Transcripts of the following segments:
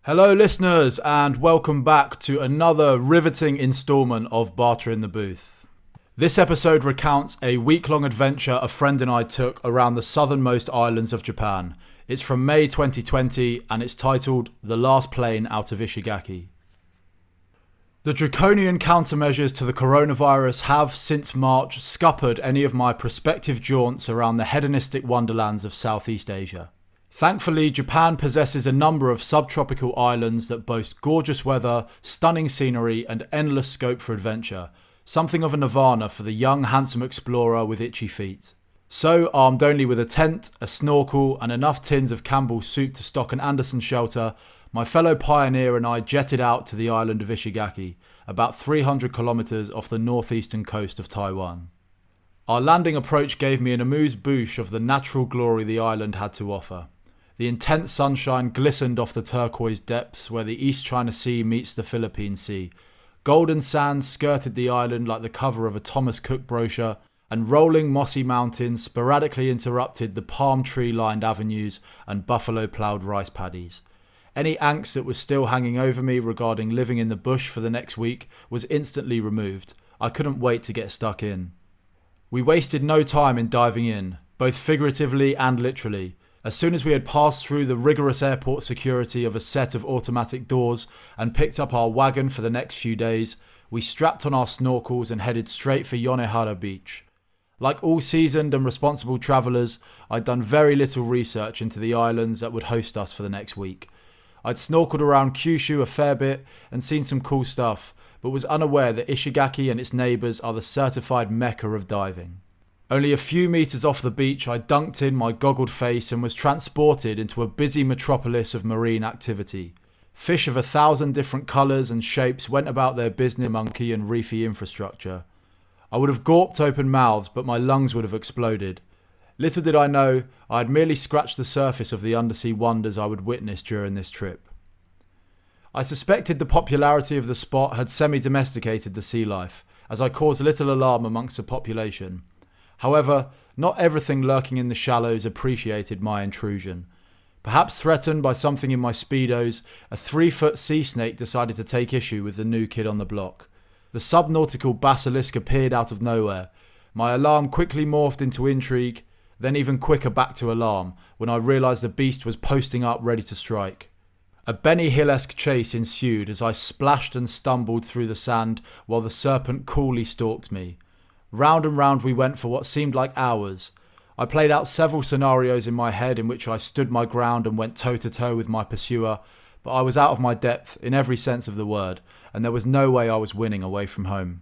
Hello listeners, and welcome back to another riveting instalment of Barter in the Booth. This episode recounts a week-long adventure a friend and I took around the southernmost islands of Japan. It's from May 2020 and it's titled The Last Plane Out of Ishigaki. The draconian countermeasures to the coronavirus have, since March, scuppered any of my prospective jaunts around the hedonistic wonderlands of Southeast Asia. Thankfully, Japan possesses a number of subtropical islands that boast gorgeous weather, stunning scenery, and endless scope for adventure. Something of a nirvana for the young, handsome explorer with itchy feet. So, armed only with a tent, a snorkel, and enough tins of Campbell's soup to stock an Anderson shelter, my fellow pioneer and I jetted out to the island of Ishigaki, about 300 kilometers off the northeastern coast of Taiwan. Our landing approach gave me an amuse-bouche of the natural glory the island had to offer. The intense sunshine glistened off the turquoise depths where the East China Sea meets the Philippine Sea. Golden sands skirted the island like the cover of a Thomas Cook brochure, and rolling mossy mountains sporadically interrupted the palm tree-lined avenues and buffalo-ploughed rice paddies. Any angst that was still hanging over me regarding living in the bush for the next week was instantly removed. I couldn't wait to get stuck in. We wasted no time in diving in, both figuratively and literally. As soon as we had passed through the rigorous airport security of a set of automatic doors and picked up our wagon for the next few days, we strapped on our snorkels and headed straight for Yonehara Beach. Like all seasoned and responsible travellers, I'd done very little research into the islands that would host us for the next week. I'd snorkeled around Kyushu a fair bit and seen some cool stuff, but was unaware that Ishigaki and its neighbours are the certified mecca of diving. Only a few metres off the beach, I dunked in my goggled face and was transported into a busy metropolis of marine activity. Fish of 1,000 different colours and shapes went about their business monkey and reefy infrastructure. I would have gawped open mouths, but my lungs would have exploded. Little did I know, I had merely scratched the surface of the undersea wonders I would witness during this trip. I suspected the popularity of the spot had semi-domesticated the sea life, as I caused little alarm amongst the population. However, not everything lurking in the shallows appreciated my intrusion. Perhaps threatened by something in my speedos, a 3-foot sea snake decided to take issue with the new kid on the block. The subnautical basilisk appeared out of nowhere. My alarm quickly morphed into intrigue, then even quicker back to alarm, when I realised the beast was posting up ready to strike. A Benny Hill-esque chase ensued as I splashed and stumbled through the sand while the serpent coolly stalked me. Round and round we went for what seemed like hours. I played out several scenarios in my head in which I stood my ground and went toe-to-toe with my pursuer, but I was out of my depth in every sense of the word, and there was no way I was winning away from home.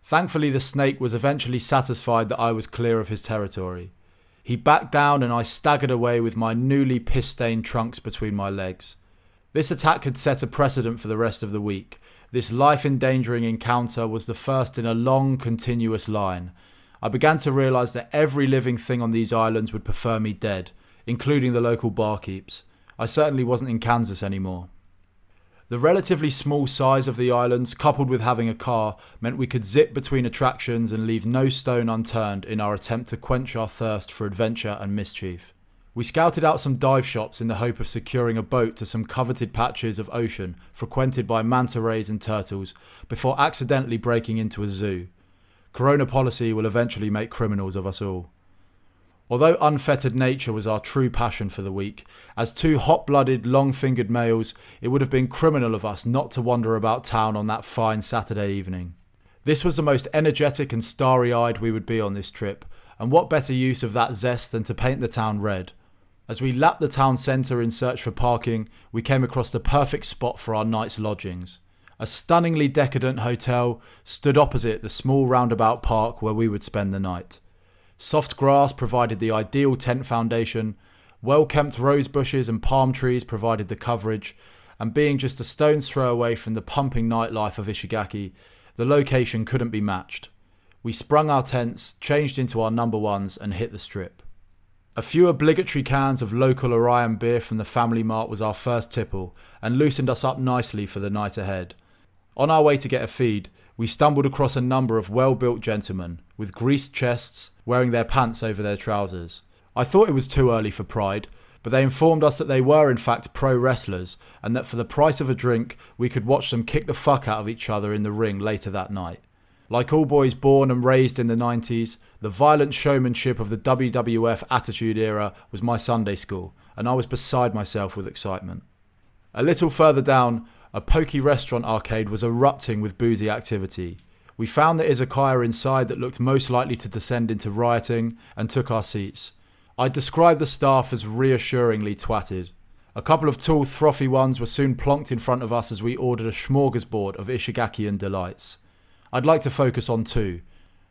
Thankfully, the snake was eventually satisfied that I was clear of his territory. He backed down and I staggered away with my newly piss-stained trunks between my legs. This attack had set a precedent for the rest of the week. This life-endangering encounter was the first in a long, continuous line. I began to realise that every living thing on these islands would prefer me dead, including the local barkeeps. I certainly wasn't in Kansas anymore. The relatively small size of the islands, coupled with having a car, meant we could zip between attractions and leave no stone unturned in our attempt to quench our thirst for adventure and mischief. We scouted out some dive shops in the hope of securing a boat to some coveted patches of ocean frequented by manta rays and turtles before accidentally breaking into a zoo. Corona policy will eventually make criminals of us all. Although unfettered nature was our true passion for the week, as two hot-blooded, long-fingered males, it would have been criminal of us not to wander about town on that fine Saturday evening. This was the most energetic and starry-eyed we would be on this trip, and what better use of that zest than to paint the town red? As we lapped the town centre in search for parking, we came across the perfect spot for our night's lodgings. A stunningly decadent hotel stood opposite the small roundabout park where we would spend the night. Soft grass provided the ideal tent foundation, well-kept rose bushes and palm trees provided the coverage, and being just a stone's throw away from the pumping nightlife of Ishigaki, the location couldn't be matched. We sprung our tents, changed into our number ones, and hit the strip. A few obligatory cans of local Orion beer from the Family Mart was our first tipple, and loosened us up nicely for the night ahead. On our way to get a feed, we stumbled across a number of well-built gentlemen, with greased chests, wearing their pants over their trousers. I thought it was too early for pride, but they informed us that they were in fact pro wrestlers and that for the price of a drink we could watch them kick the fuck out of each other in the ring later that night. Like all boys born and raised in the 90s, the violent showmanship of the WWF Attitude Era was my Sunday school, and I was beside myself with excitement. A little further down, a pokey restaurant arcade was erupting with boozy activity. We found the izakaya inside that looked most likely to descend into rioting and took our seats. I described the staff as reassuringly twatted. A couple of tall, frothy ones were soon plonked in front of us as we ordered a smorgasbord of Ishigaki and delights. I'd like to focus on two.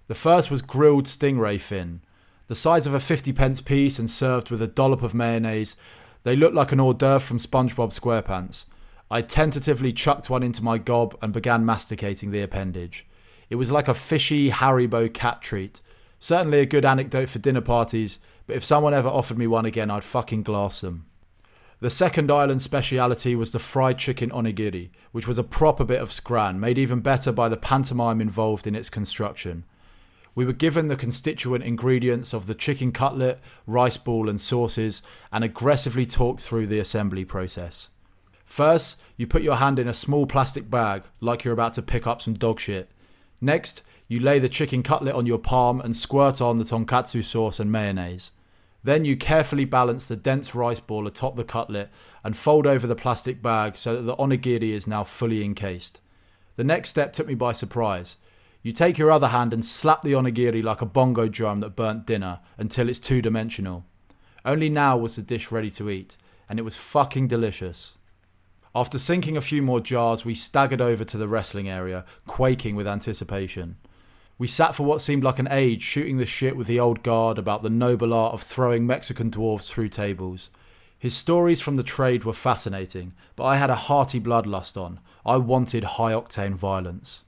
The first was grilled stingray fin. The size of a 50p piece and served with a dollop of mayonnaise, they looked like an hors d'oeuvre from SpongeBob SquarePants. I tentatively chucked one into my gob and began masticating the appendage. It was like a fishy Haribo cat treat. Certainly a good anecdote for dinner parties, but if someone ever offered me one again, I'd fucking glass them. The second island speciality was the fried chicken onigiri, which was a proper bit of scran, made even better by the pantomime involved in its construction. We were given the constituent ingredients of the chicken cutlet, rice ball and sauces, and aggressively talked through the assembly process. First, you put your hand in a small plastic bag, like you're about to pick up some dog shit. Next, you lay the chicken cutlet on your palm and squirt on the tonkatsu sauce and mayonnaise. Then you carefully balance the dense rice ball atop the cutlet and fold over the plastic bag so that the onigiri is now fully encased. The next step took me by surprise. You take your other hand and slap the onigiri like a bongo drum that burnt dinner until it's two-dimensional. Only now was the dish ready to eat, and it was fucking delicious. After sinking a few more jars, we staggered over to the wrestling area, quaking with anticipation. We sat for what seemed like an age shooting the shit with the old guard about the noble art of throwing Mexican dwarves through tables. His stories from the trade were fascinating, but I had a hearty bloodlust on. I wanted high-octane violence.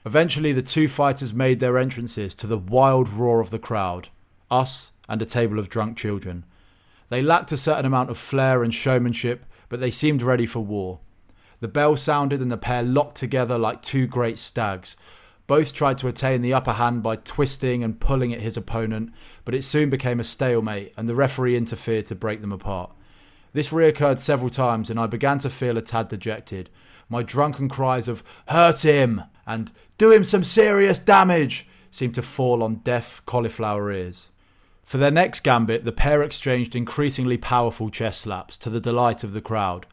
Eventually the two fighters made their entrances to the wild roar of the crowd, us and a table of drunk children. They lacked a certain amount of flair and showmanship, but they seemed ready for war. The bell sounded and the pair locked together like two great stags. Both tried to attain the upper hand by twisting and pulling at his opponent, but it soon became a stalemate and the referee interfered to break them apart. This reoccurred several times and I began to feel a tad dejected. My drunken cries of "hurt him" and "do him some serious damage" seemed to fall on deaf cauliflower ears. For their next gambit, the pair exchanged increasingly powerful chest slaps to the delight of the crowd.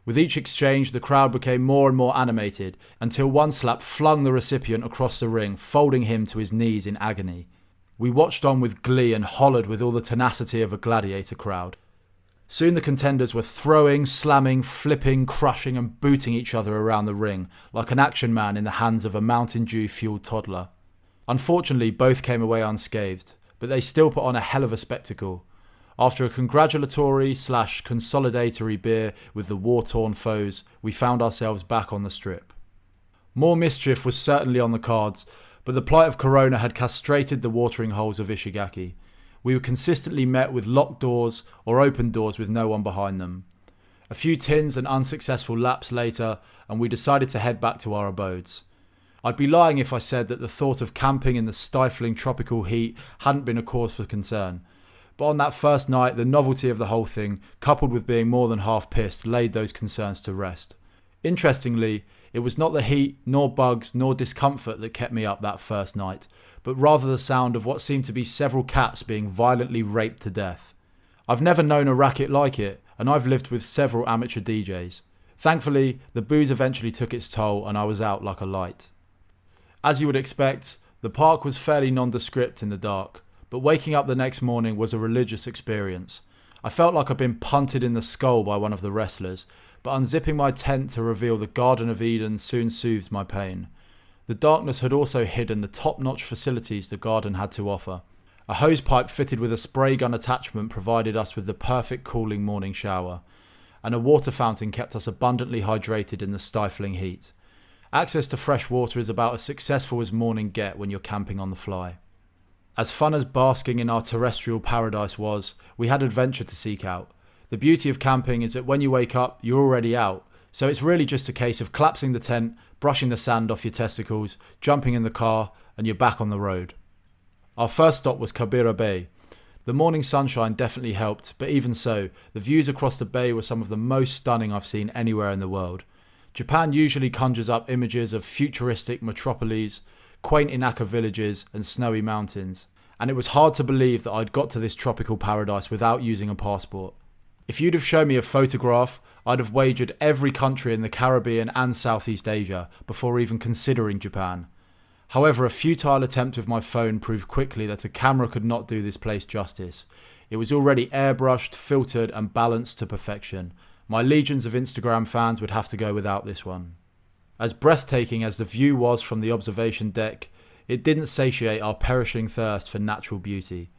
With each exchange, the crowd became more and more animated until one slap flung the recipient across the ring, folding him to his knees in agony. We watched on with glee and hollered with all the tenacity of a gladiator crowd. Soon the contenders were throwing, slamming, flipping, crushing and booting each other around the ring like an action man in the hands of a Mountain Dew-fueled toddler. Unfortunately, both came away unscathed, but they still put on a hell of a spectacle. After a congratulatory/consolidatory beer with the war-torn foes, we found ourselves back on the strip. More mischief was certainly on the cards, but the plight of Corona had castrated the watering holes of Ishigaki. We were consistently met with locked doors or open doors with no one behind them. A few tins and unsuccessful laps later, and we decided to head back to our abodes. I'd be lying if I said that the thought of camping in the stifling tropical heat hadn't been a cause for concern. But on that first night, the novelty of the whole thing, coupled with being more than half pissed, laid those concerns to rest. Interestingly, it was not the heat, nor bugs, nor discomfort that kept me up that first night, but rather the sound of what seemed to be several cats being violently raped to death. I've never known a racket like it, and I've lived with several amateur DJs. Thankfully, the booze eventually took its toll and I was out like a light. As you would expect, the park was fairly nondescript in the dark. But waking up the next morning was a religious experience. I felt like I'd been punted in the skull by one of the wrestlers, but unzipping my tent to reveal the Garden of Eden soon soothed my pain. The darkness had also hidden the top-notch facilities the garden had to offer. A hosepipe fitted with a spray gun attachment provided us with the perfect cooling morning shower, and a water fountain kept us abundantly hydrated in the stifling heat. Access to fresh water is about as successful as morning get when you're camping on the fly. As fun as basking in our terrestrial paradise was, we had adventure to seek out. The beauty of camping is that when you wake up, you're already out, so it's really just a case of collapsing the tent, brushing the sand off your testicles, jumping in the car, and you're back on the road. Our first stop was Kabira Bay. The morning sunshine definitely helped, but even so, the views across the bay were some of the most stunning I've seen anywhere in the world. Japan usually conjures up images of futuristic metropoles, quaint Inaka villages and snowy mountains, and it was hard to believe that I'd got to this tropical paradise without using a passport. If you'd have shown me a photograph, I'd have wagered every country in the Caribbean and Southeast Asia before even considering Japan. However, a futile attempt with my phone proved quickly that a camera could not do this place justice. It was already airbrushed, filtered and balanced to perfection. My legions of Instagram fans would have to go without this one. As breathtaking as the view was from the observation deck, it didn't satiate our perishing thirst for natural beauty.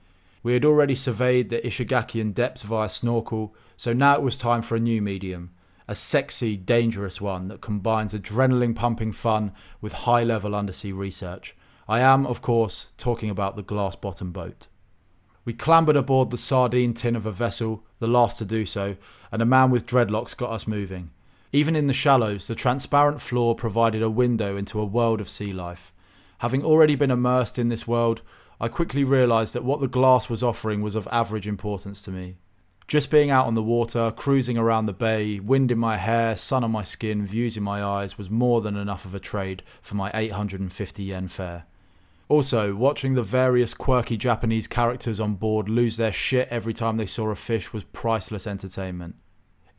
We had already surveyed the Ishigaki in depth via snorkel, so now it was time for a new medium. A sexy, dangerous one that combines adrenaline-pumping fun with high-level undersea research. I am, of course, talking about the glass-bottom boat. We clambered aboard the sardine tin of a vessel, the last to do so, and a man with dreadlocks got us moving. Even in the shallows, the transparent floor provided a window into a world of sea life. Having already been immersed in this world, I quickly realised that what the glass was offering was of average importance to me. Just being out on the water, cruising around the bay, wind in my hair, sun on my skin, views in my eyes was more than enough of a trade for my 850 yen fare. Also, watching the various quirky Japanese characters on board lose their shit every time they saw a fish was priceless entertainment.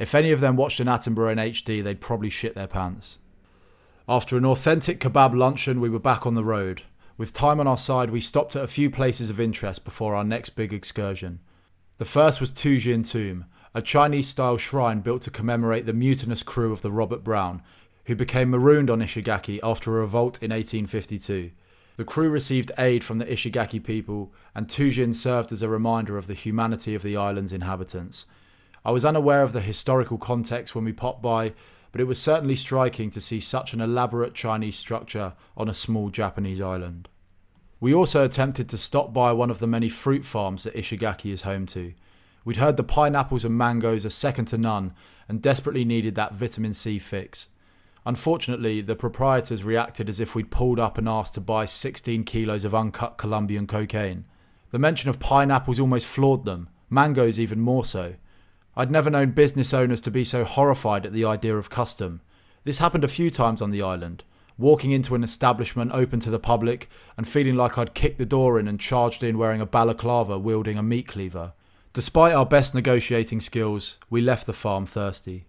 If any of them watched an Attenborough in HD, they'd probably shit their pants. After an authentic kebab luncheon, we were back on the road. With time on our side, we stopped at a few places of interest before our next big excursion. The first was Tujin Tomb, a Chinese-style shrine built to commemorate the mutinous crew of the Robert Browne, who became marooned on Ishigaki after a revolt in 1852. The crew received aid from the Ishigaki people, and Tujin served as a reminder of the humanity of the island's inhabitants. I was unaware of the historical context when we popped by, but it was certainly striking to see such an elaborate Chinese structure on a small Japanese island. We also attempted to stop by one of the many fruit farms that Ishigaki is home to. We'd heard the pineapples and mangoes are second to none and desperately needed that vitamin C fix. Unfortunately, the proprietors reacted as if we'd pulled up and asked to buy 16 kilos of uncut Colombian cocaine. The mention of pineapples almost floored them, mangoes even more so. I'd never known business owners to be so horrified at the idea of custom. This happened a few times on the island. Walking into an establishment open to the public and feeling like I'd kicked the door in and charged in wearing a balaclava wielding a meat cleaver. Despite our best negotiating skills, we left the farm thirsty.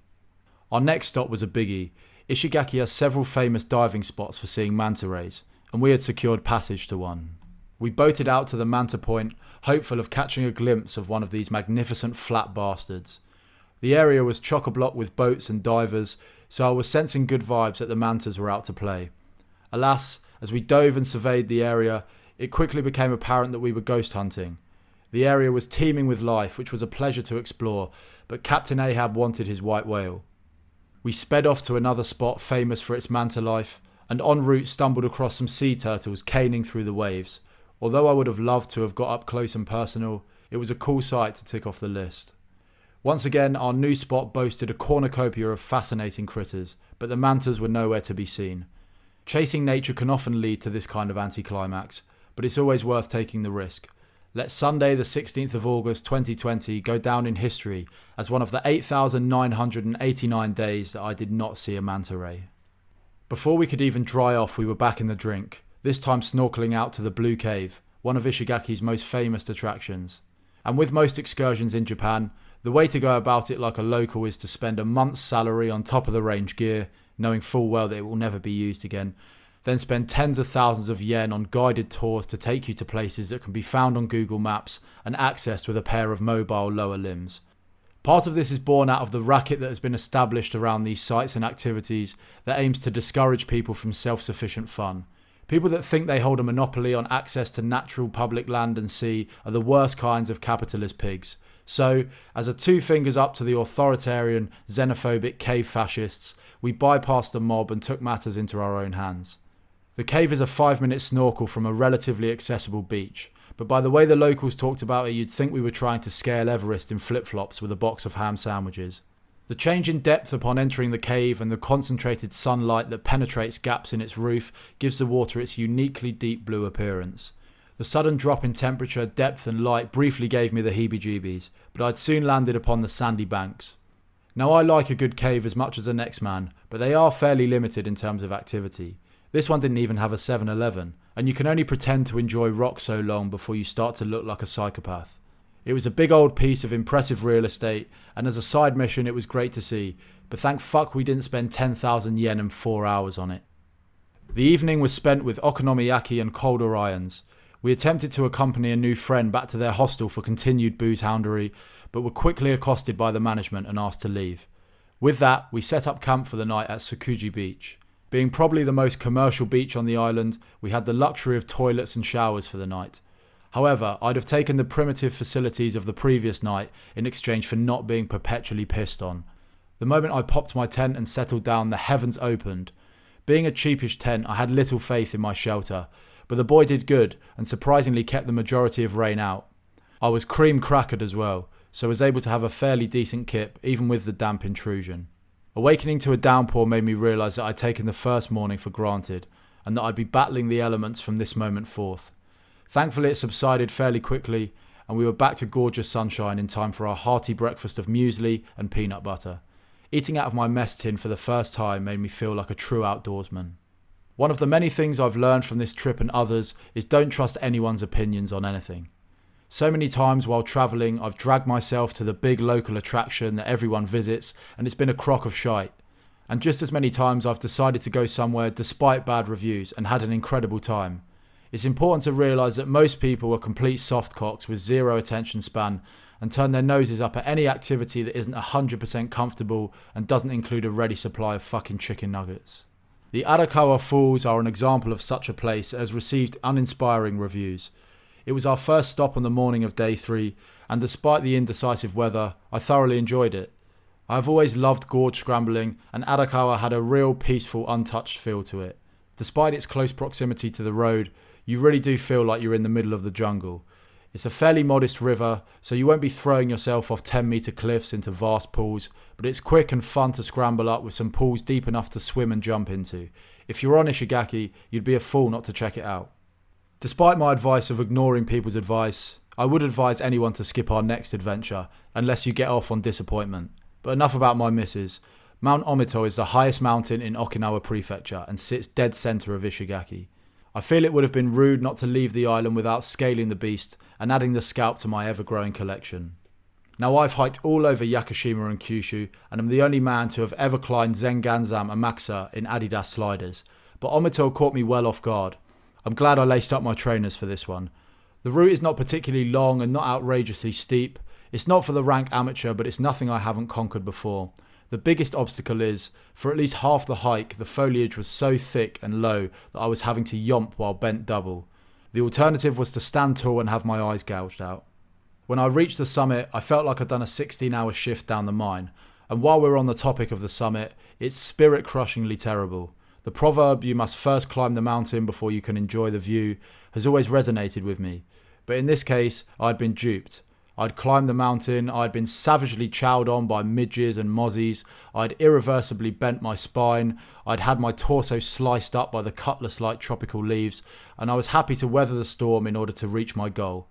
Our next stop was a biggie. Ishigaki has several famous diving spots for seeing manta rays, and we had secured passage to one. We boated out to the Manta Point, hopeful of catching a glimpse of one of these magnificent flat bastards. The area was chock-a-block with boats and divers, so I was sensing good vibes that the mantas were out to play. Alas, as we dove and surveyed the area, it quickly became apparent that we were ghost hunting. The area was teeming with life, which was a pleasure to explore, but Captain Ahab wanted his white whale. We sped off to another spot famous for its manta life, and en route stumbled across some sea turtles caning through the waves. Although I would have loved to have got up close and personal, it was a cool sight to tick off the list. Once again, our new spot boasted a cornucopia of fascinating critters, but the mantas were nowhere to be seen. Chasing nature can often lead to this kind of anticlimax, but it's always worth taking the risk. Let Sunday the 16th of August 2020 go down in history as one of the 8,989 days that I did not see a manta ray. Before we could even dry off, we were back in the drink, this time snorkeling out to the Blue Cave, one of Ishigaki's most famous attractions. And with most excursions in Japan, the way to go about it like a local is to spend a month's salary on top of the range gear, knowing full well that it will never be used again, then spend tens of thousands of yen on guided tours to take you to places that can be found on Google Maps and accessed with a pair of mobile lower limbs. Part of this is born out of the racket that has been established around these sites and activities that aims to discourage people from self-sufficient fun. People that think they hold a monopoly on access to natural public land and sea are the worst kinds of capitalist pigs. So, as a two fingers up to the authoritarian, xenophobic cave fascists, we bypassed the mob and took matters into our own hands. The cave is a 5-minute snorkel from a relatively accessible beach, but by the way the locals talked about it, you'd think we were trying to scale Everest in flip-flops with a box of ham sandwiches. The change in depth upon entering the cave and the concentrated sunlight that penetrates gaps in its roof gives the water its uniquely deep blue appearance. The sudden drop in temperature, depth and light briefly gave me the heebie-jeebies, but I'd soon landed upon the sandy banks. Now I like a good cave as much as the next man, but they are fairly limited in terms of activity. This one didn't even have a 7-Eleven, and you can only pretend to enjoy rock so long before you start to look like a psychopath. It was a big old piece of impressive real estate, and as a side mission it was great to see, but thank fuck we didn't spend 10,000 yen and 4 hours on it. The evening was spent with okonomiyaki and cold Orions. We attempted to accompany a new friend back to their hostel for continued booze houndery, but were quickly accosted by the management and asked to leave. With that, we set up camp for the night at Tsukuji Beach. Being probably the most commercial beach on the island, we had the luxury of toilets and showers for the night. However, I'd have taken the primitive facilities of the previous night in exchange for not being perpetually pissed on. The moment I popped my tent and settled down, the heavens opened. Being a cheapish tent, I had little faith in my shelter, but the boy did good and surprisingly kept the majority of rain out. I was cream crackered as well, so was able to have a fairly decent kip even with the damp intrusion. Awakening to a downpour made me realise that I'd taken the first morning for granted and that I'd be battling the elements from this moment forth. Thankfully it subsided fairly quickly and we were back to gorgeous sunshine in time for our hearty breakfast of muesli and peanut butter. Eating out of my mess tin for the first time made me feel like a true outdoorsman. One of the many things I've learned from this trip and others is don't trust anyone's opinions on anything. So many times while travelling, I've dragged myself to the big local attraction that everyone visits and it's been a crock of shite. And just as many times I've decided to go somewhere despite bad reviews and had an incredible time. It's important to realise that most people are complete softcocks with zero attention span and turn their noses up at any activity that isn't 100% comfortable and doesn't include a ready supply of fucking chicken nuggets. The Arakawa Falls are an example of such a place that has received uninspiring reviews. It was our first stop on the morning of day 3, and despite the indecisive weather, I thoroughly enjoyed it. I have always loved gorge scrambling, and Arakawa had a real peaceful, untouched feel to it. Despite its close proximity to the road, you really do feel like you're in the middle of the jungle. It's a fairly modest river, so you won't be throwing yourself off 10-metre cliffs into vast pools, but it's quick and fun to scramble up with some pools deep enough to swim and jump into. If you're on Ishigaki, you'd be a fool not to check it out. Despite my advice of ignoring people's advice, I would advise anyone to skip our next adventure, unless you get off on disappointment. But enough about my misses. Mount Omito is the highest mountain in Okinawa Prefecture and sits dead centre of Ishigaki. I feel it would have been rude not to leave the island without scaling the beast and adding the scalp to my ever-growing collection. Now I've hiked all over Yakushima and Kyushu and am the only man to have ever climbed Zenganzam Amakusa in Adidas sliders, but Omito caught me well off guard. I'm glad I laced up my trainers for this one. The route is not particularly long and not outrageously steep. It's not for the rank amateur, but it's nothing I haven't conquered before. The biggest obstacle is, for at least half the hike, the foliage was so thick and low that I was having to yomp while bent double. The alternative was to stand tall and have my eyes gouged out. When I reached the summit, I felt like I'd done a 16-hour shift down the mine, and while we're on the topic of the summit, it's spirit-crushingly terrible. The proverb, you must first climb the mountain before you can enjoy the view, has always resonated with me, but in this case, I'd been duped. I'd climbed the mountain, I'd been savagely chowed on by midges and mozzies, I'd irreversibly bent my spine, I'd had my torso sliced up by the cutlass-like tropical leaves, and I was happy to weather the storm in order to reach my goal.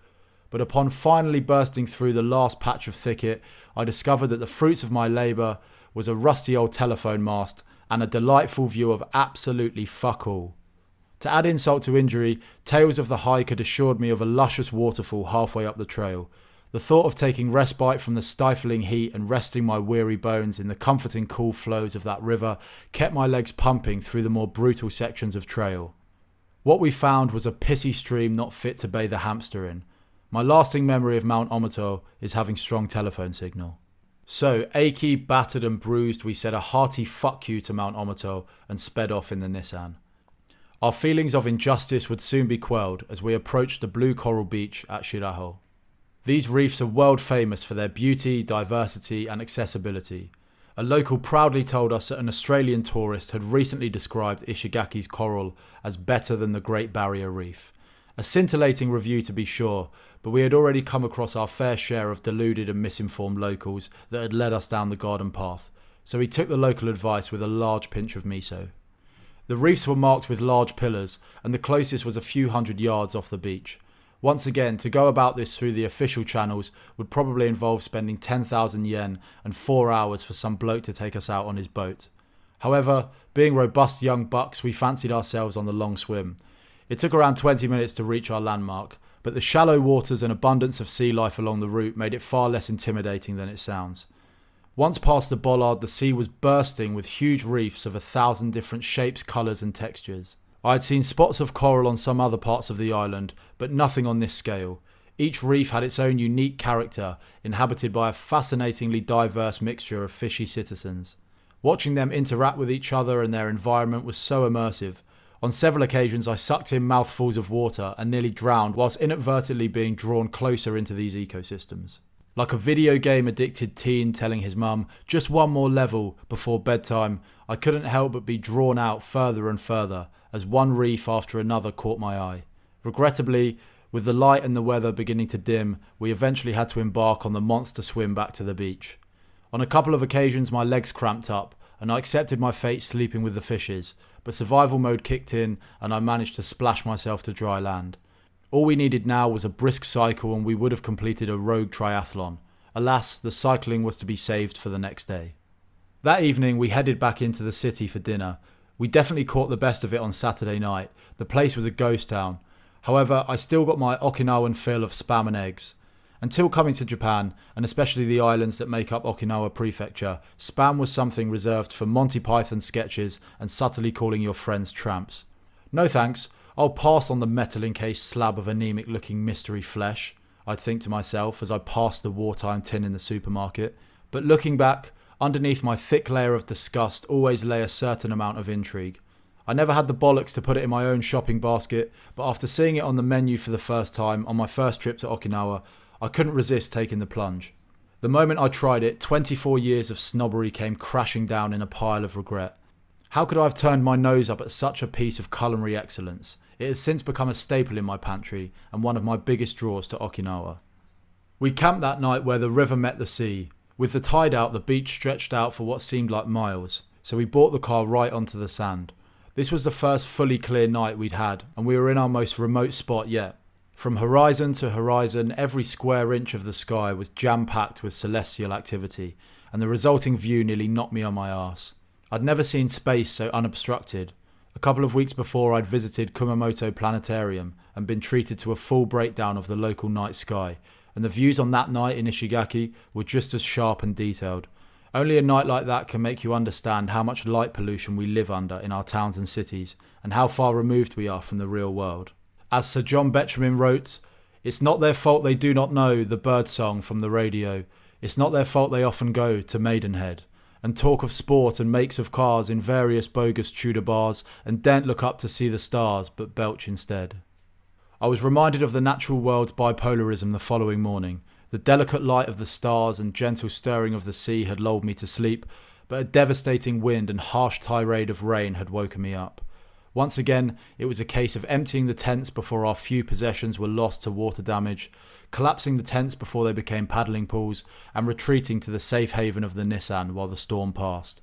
But upon finally bursting through the last patch of thicket, I discovered that the fruits of my labour was a rusty old telephone mast and a delightful view of absolutely fuck all. To add insult to injury, tales of the hike had assured me of a luscious waterfall halfway up the trail. The thought of taking respite from the stifling heat and resting my weary bones in the comforting cool flows of that river kept my legs pumping through the more brutal sections of trail. What we found was a pissy stream not fit to bathe a hamster in. My lasting memory of Mount Omito is having strong telephone signal. So, achy, battered and bruised, we said a hearty fuck you to Mount Omito and sped off in the Nissan. Our feelings of injustice would soon be quelled as we approached the blue coral beach at Shiraho. These reefs are world famous for their beauty, diversity and accessibility. A local proudly told us that an Australian tourist had recently described Ishigaki's coral as better than the Great Barrier Reef. A scintillating review to be sure, but we had already come across our fair share of deluded and misinformed locals that had led us down the garden path, so we took the local advice with a large pinch of miso. The reefs were marked with large pillars, and the closest was a few hundred yards off the beach. Once again, to go about this through the official channels would probably involve spending 10,000 yen and 4 hours for some bloke to take us out on his boat. However, being robust young bucks, we fancied ourselves on the long swim. It took around 20 minutes to reach our landmark, but the shallow waters and abundance of sea life along the route made it far less intimidating than it sounds. Once past the bollard, the sea was bursting with huge reefs of 1,000 different shapes, colours and textures. I had seen spots of coral on some other parts of the island, but nothing on this scale. Each reef had its own unique character, inhabited by a fascinatingly diverse mixture of fishy citizens. Watching them interact with each other and their environment was so immersive. On several occasions I sucked in mouthfuls of water and nearly drowned whilst inadvertently being drawn closer into these ecosystems. Like a video game addicted teen telling his mum, just one more level before bedtime, I couldn't help but be drawn out further and further as one reef after another caught my eye. Regrettably, with the light and the weather beginning to dim, we eventually had to embark on the monster swim back to the beach. On a couple of occasions my legs cramped up and I accepted my fate sleeping with the fishes, but survival mode kicked in and I managed to splash myself to dry land. All we needed now was a brisk cycle and we would have completed a rogue triathlon. Alas, the cycling was to be saved for the next day. That evening we headed back into the city for dinner. We definitely caught the best of it on Saturday night. The place was a ghost town. However, I still got my Okinawan fill of spam and eggs. Until coming to Japan, and especially the islands that make up Okinawa Prefecture, spam was something reserved for Monty Python sketches and subtly calling your friends tramps. No thanks, I'll pass on the metal-encased slab of anemic-looking mystery flesh, I'd think to myself as I passed the wartime tin in the supermarket. But looking back, underneath my thick layer of disgust always lay a certain amount of intrigue. I never had the bollocks to put it in my own shopping basket, but after seeing it on the menu for the first time on my first trip to Okinawa, I couldn't resist taking the plunge. The moment I tried it, 24 years of snobbery came crashing down in a pile of regret. How could I have turned my nose up at such a piece of culinary excellence? It has since become a staple in my pantry and one of my biggest draws to Okinawa. We camped that night where the river met the sea. With the tide out, the beach stretched out for what seemed like miles, so we brought the car right onto the sand. This was the first fully clear night we'd had, and we were in our most remote spot yet. From horizon to horizon, every square inch of the sky was jam-packed with celestial activity, and the resulting view nearly knocked me on my arse. I'd never seen space so unobstructed. A couple of weeks before, I'd visited Kumamoto Planetarium and been treated to a full breakdown of the local night sky, and the views on that night in Ishigaki were just as sharp and detailed. Only a night like that can make you understand how much light pollution we live under in our towns and cities, and how far removed we are from the real world. As Sir John Betjeman wrote, "It's not their fault they do not know the bird song from the radio. It's not their fault they often go to Maidenhead, and talk of sport and makes of cars in various bogus Tudor bars, and daren't look up to see the stars, but belch instead." I was reminded of the natural world's bipolarism the following morning. The delicate light of the stars and gentle stirring of the sea had lulled me to sleep, but a devastating wind and harsh tirade of rain had woken me up. Once again, it was a case of emptying the tents before our few possessions were lost to water damage, collapsing the tents before they became paddling pools, and retreating to the safe haven of the Nissan while the storm passed.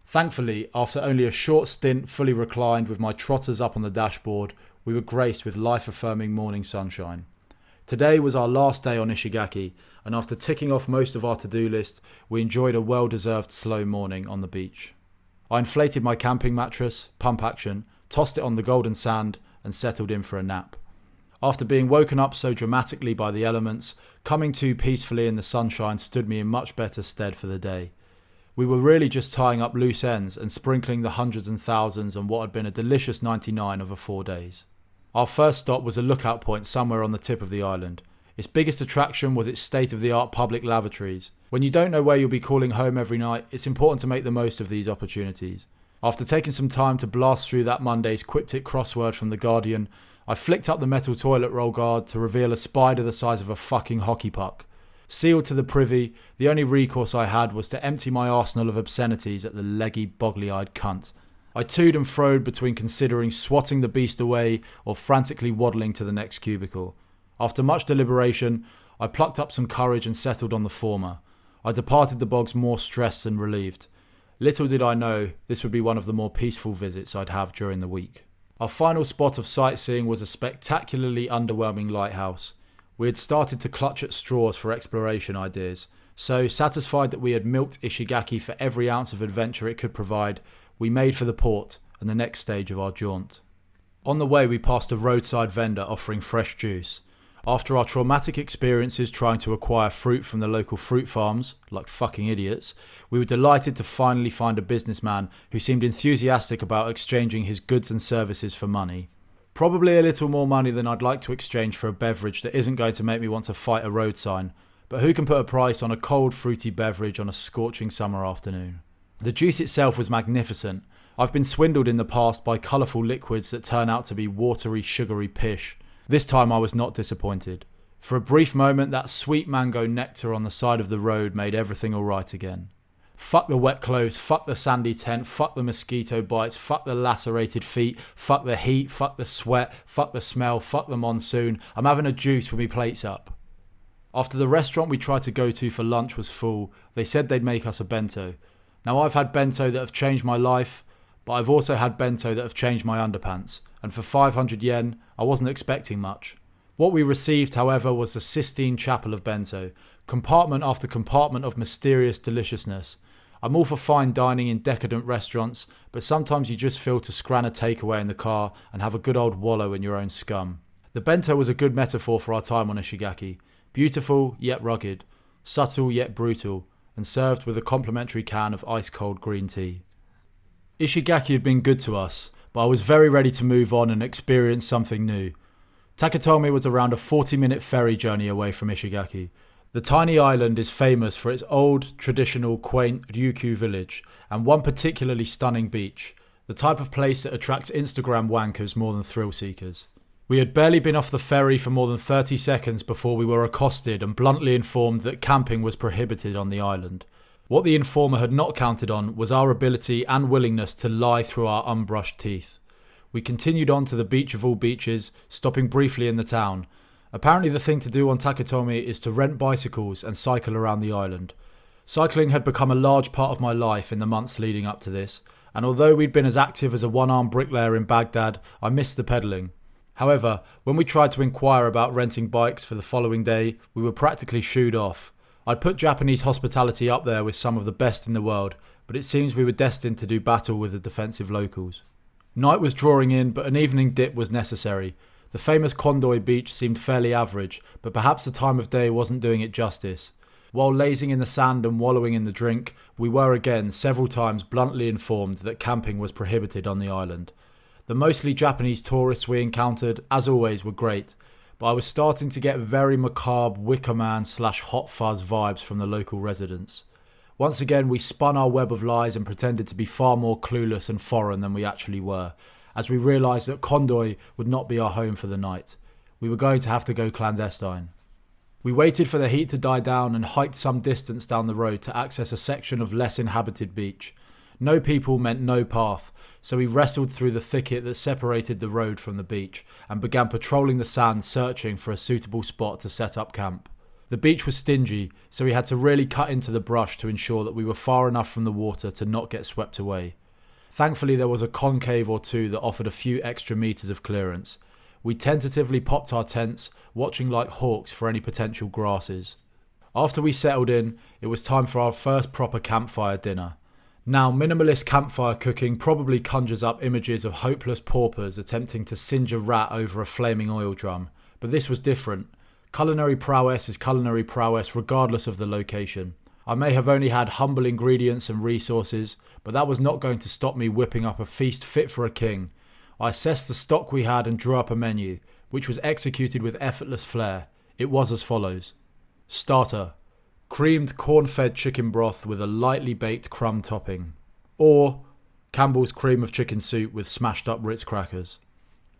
Thankfully, after only a short stint fully reclined with my trotters up on the dashboard, we were graced with life-affirming morning sunshine. Today was our last day on Ishigaki, and after ticking off most of our to-do list, we enjoyed a well-deserved slow morning on the beach. I inflated my camping mattress, pump action, tossed it on the golden sand, and settled in for a nap. After being woken up so dramatically by the elements, coming to peacefully in the sunshine stood me in much better stead for the day. We were really just tying up loose ends and sprinkling the hundreds and thousands on what had been a delicious 99 over 4 days. Our first stop was a lookout point somewhere on the tip of the island. Its biggest attraction was its state-of-the-art public lavatories. When you don't know where you'll be calling home every night, it's important to make the most of these opportunities. After taking some time to blast through that Monday's cryptic crossword from The Guardian, I flicked up the metal toilet roll guard to reveal a spider the size of a fucking hockey puck. Sealed to the privy, the only recourse I had was to empty my arsenal of obscenities at the leggy, boggly-eyed cunt. I toed and froed between considering swatting the beast away or frantically waddling to the next cubicle. After much deliberation, I plucked up some courage and settled on the former. I departed the bogs more stressed than relieved. Little did I know this would be one of the more peaceful visits I'd have during the week. Our final spot of sightseeing was a spectacularly underwhelming lighthouse. We had started to clutch at straws for exploration ideas, so satisfied that we had milked Ishigaki for every ounce of adventure it could provide, we made for the port and the next stage of our jaunt. On the way we passed a roadside vendor offering fresh juice. After our traumatic experiences trying to acquire fruit from the local fruit farms, like fucking idiots, we were delighted to finally find a businessman who seemed enthusiastic about exchanging his goods and services for money. Probably a little more money than I'd like to exchange for a beverage that isn't going to make me want to fight a road sign, but who can put a price on a cold fruity beverage on a scorching summer afternoon? The juice itself was magnificent. I've been swindled in the past by colourful liquids that turn out to be watery, sugary pish. This time I was not disappointed. For a brief moment, that sweet mango nectar on the side of the road made everything alright again. Fuck the wet clothes, fuck the sandy tent, fuck the mosquito bites, fuck the lacerated feet, fuck the heat, fuck the sweat, fuck the smell, fuck the monsoon. I'm having a juice with me plates up. After the restaurant we tried to go to for lunch was full, they said they'd make us a bento. Now I've had bento that have changed my life, but I've also had bento that have changed my underpants. And for 500 yen, I wasn't expecting much. What we received, however, was a Sistine Chapel of bento, compartment after compartment of mysterious deliciousness. I'm all for fine dining in decadent restaurants, but sometimes you just feel to scran a takeaway in the car and have a good old wallow in your own scum. The bento was a good metaphor for our time on Ishigaki. Beautiful yet rugged, subtle yet brutal, and served with a complimentary can of ice-cold green tea. Ishigaki had been good to us, but I was very ready to move on and experience something new. Takatomi was around a 40-minute ferry journey away from Ishigaki. The tiny island is famous for its old, traditional, quaint Ryukyu village and one particularly stunning beach, the type of place that attracts Instagram wankers more than thrill seekers. We had barely been off the ferry for more than 30 seconds before we were accosted and bluntly informed that camping was prohibited on the island. What the informer had not counted on was our ability and willingness to lie through our unbrushed teeth. We continued on to the beach of all beaches, stopping briefly in the town. Apparently the thing to do on Takatomi is to rent bicycles and cycle around the island. Cycling had become a large part of my life in the months leading up to this, and although we'd been as active as a one-armed bricklayer in Baghdad, I missed the pedalling. However, when we tried to inquire about renting bikes for the following day, we were practically shooed off. I'd put Japanese hospitality up there with some of the best in the world, but it seems we were destined to do battle with the defensive locals. Night was drawing in, but an evening dip was necessary. The famous Kondoi beach seemed fairly average, but perhaps the time of day wasn't doing it justice. While lazing in the sand and wallowing in the drink, we were again several times bluntly informed that camping was prohibited on the island. The mostly Japanese tourists we encountered, as always, were great, but I was starting to get very macabre Wicker Man / Hot Fuzz vibes from the local residents. Once again, we spun our web of lies and pretended to be far more clueless and foreign than we actually were, as we realised that Kondoi would not be our home for the night. We were going to have to go clandestine. We waited for the heat to die down and hiked some distance down the road to access a section of less inhabited beach. No people meant no path, so we wrestled through the thicket that separated the road from the beach and began patrolling the sand searching for a suitable spot to set up camp. The beach was stingy, so we had to really cut into the brush to ensure that we were far enough from the water to not get swept away. Thankfully there was a concave or two that offered a few extra metres of clearance. We tentatively popped our tents, watching like hawks for any potential grasses. After we settled in, it was time for our first proper campfire dinner. Now, minimalist campfire cooking probably conjures up images of hopeless paupers attempting to singe a rat over a flaming oil drum, but this was different. Culinary prowess is culinary prowess regardless of the location. I may have only had humble ingredients and resources, but that was not going to stop me whipping up a feast fit for a king. I assessed the stock we had and drew up a menu, which was executed with effortless flair. It was as follows. Starter: creamed corn-fed chicken broth with a lightly baked crumb topping. Or Campbell's cream of chicken soup with smashed up Ritz crackers.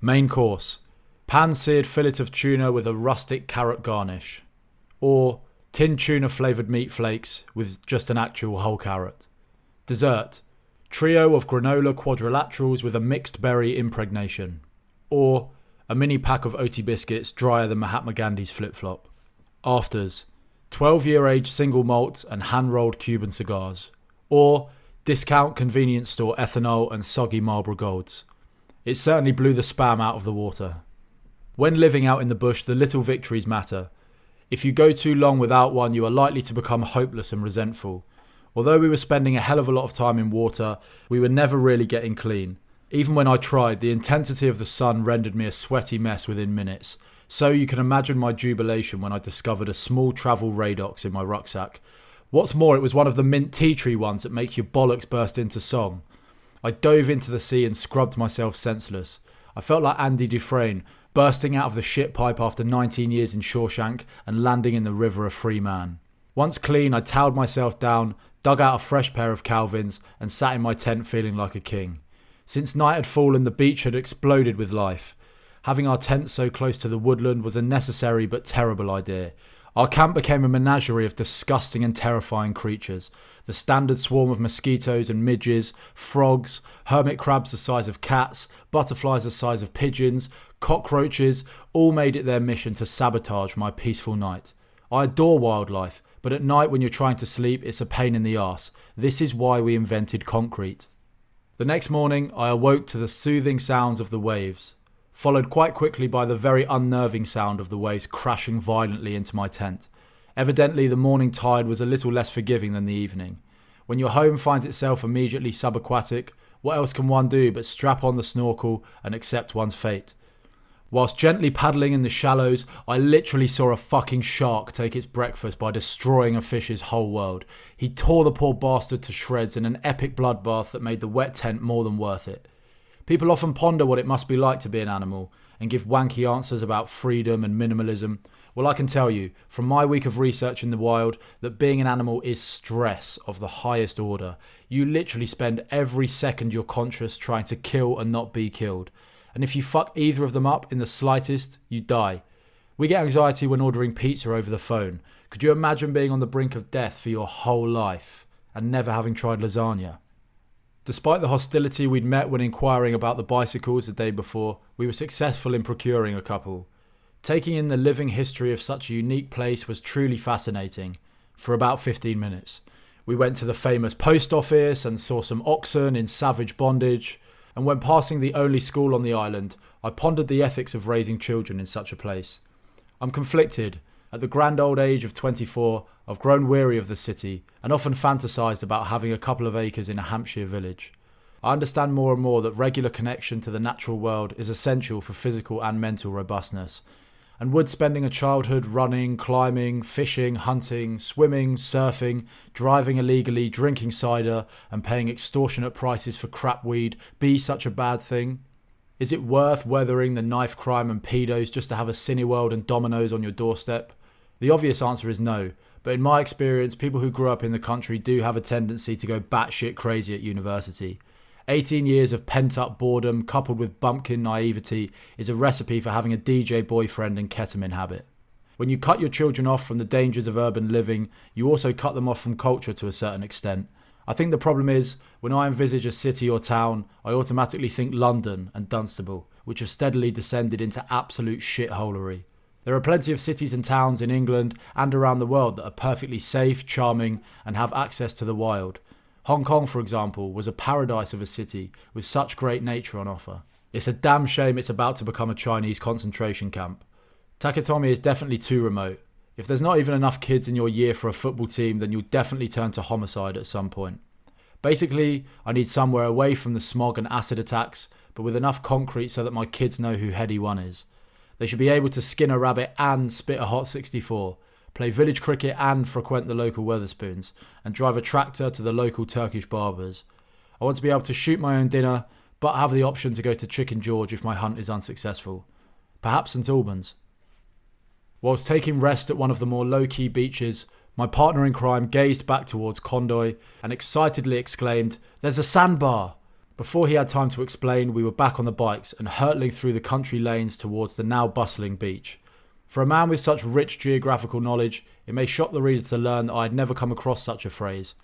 Main course: pan-seared fillet of tuna with a rustic carrot garnish. Or tinned tuna flavoured meat flakes with just an actual whole carrot. Dessert: trio of granola quadrilaterals with a mixed berry impregnation. Or a mini pack of Oti biscuits drier than Mahatma Gandhi's flip-flop. Afters: 12-year-age single malt and hand-rolled Cuban cigars. Or discount convenience store ethanol and soggy Marlboro Golds. It certainly blew the spam out of the water. When living out in the bush, the little victories matter. If you go too long without one, you are likely to become hopeless and resentful. Although we were spending a hell of a lot of time in water, we were never really getting clean. Even when I tried, the intensity of the sun rendered me a sweaty mess within minutes. So you can imagine my jubilation when I discovered a small travel radox in my rucksack. What's more, it was one of the mint tea tree ones that make your bollocks burst into song. I dove into the sea and scrubbed myself senseless. I felt like Andy Dufresne, bursting out of the shit pipe after 19 years in Shawshank and landing in the river a free man. Once clean, I towed myself down, dug out a fresh pair of Calvins and sat in my tent feeling like a king. Since night had fallen, the beach had exploded with life. Having our tent so close to the woodland was a necessary but terrible idea. Our camp became a menagerie of disgusting and terrifying creatures. The standard swarm of mosquitoes and midges, frogs, hermit crabs the size of cats, butterflies the size of pigeons, cockroaches, all made it their mission to sabotage my peaceful night. I adore wildlife, but at night when you're trying to sleep, it's a pain in the arse. This is why we invented concrete. The next morning, I awoke to the soothing sounds of the waves, followed quite quickly by the very unnerving sound of the waves crashing violently into my tent. Evidently, the morning tide was a little less forgiving than the evening. When your home finds itself immediately subaquatic, what else can one do but strap on the snorkel and accept one's fate? Whilst gently paddling in the shallows, I literally saw a fucking shark take its breakfast by destroying a fish's whole world. He tore the poor bastard to shreds in an epic bloodbath that made the wet tent more than worth it. People often ponder what it must be like to be an animal and give wanky answers about freedom and minimalism. Well, I can tell you, from my week of research in the wild, that being an animal is stress of the highest order. You literally spend every second you're conscious trying to kill and not be killed. And if you fuck either of them up in the slightest, you die. We get anxiety when ordering pizza over the phone. Could you imagine being on the brink of death for your whole life and never having tried lasagna? Despite the hostility we'd met when inquiring about the bicycles the day before, we were successful in procuring a couple. Taking in the living history of such a unique place was truly fascinating for about 15 minutes. We went to the famous post office and saw some oxen in savage bondage. And when passing the only school on the island, I pondered the ethics of raising children in such a place. I'm conflicted. At the grand old age of 24, I've grown weary of the city and often fantasised about having a couple of acres in a Hampshire village. I understand more and more that regular connection to the natural world is essential for physical and mental robustness. And would spending a childhood running, climbing, fishing, hunting, swimming, surfing, driving illegally, drinking cider and paying extortionate prices for crap weed be such a bad thing? Is it worth weathering the knife crime and pedos just to have a Cineworld and Domino's on your doorstep? The obvious answer is no, but in my experience, people who grew up in the country do have a tendency to go batshit crazy at university. 18 years of pent-up boredom coupled with bumpkin naivety is a recipe for having a DJ boyfriend and ketamine habit. When you cut your children off from the dangers of urban living, you also cut them off from culture to a certain extent. I think the problem is, when I envisage a city or town, I automatically think London and Dunstable, which have steadily descended into absolute shitholery. There are plenty of cities and towns in England and around the world that are perfectly safe, charming, and have access to the wild. Hong Kong, for example, was a paradise of a city with such great nature on offer. It's a damn shame it's about to become a Chinese concentration camp. Takatomi is definitely too remote. If there's not even enough kids in your year for a football team, then you'll definitely turn to homicide at some point. Basically, I need somewhere away from the smog and acid attacks, but with enough concrete so that my kids know who Heady One is. They should be able to skin a rabbit and spit a hot 64. Play village cricket and frequent the local Wetherspoons, and drive a tractor to the local Turkish barbers. I want to be able to shoot my own dinner, but have the option to go to Chicken George if my hunt is unsuccessful. Perhaps St Albans. Whilst taking rest at one of the more low-key beaches, my partner in crime gazed back towards Kondoy and excitedly exclaimed, "There's a sandbar!" Before he had time to explain, we were back on the bikes and hurtling through the country lanes towards the now bustling beach. For a man with such rich geographical knowledge, it may shock the reader to learn that I had never come across such a phrase.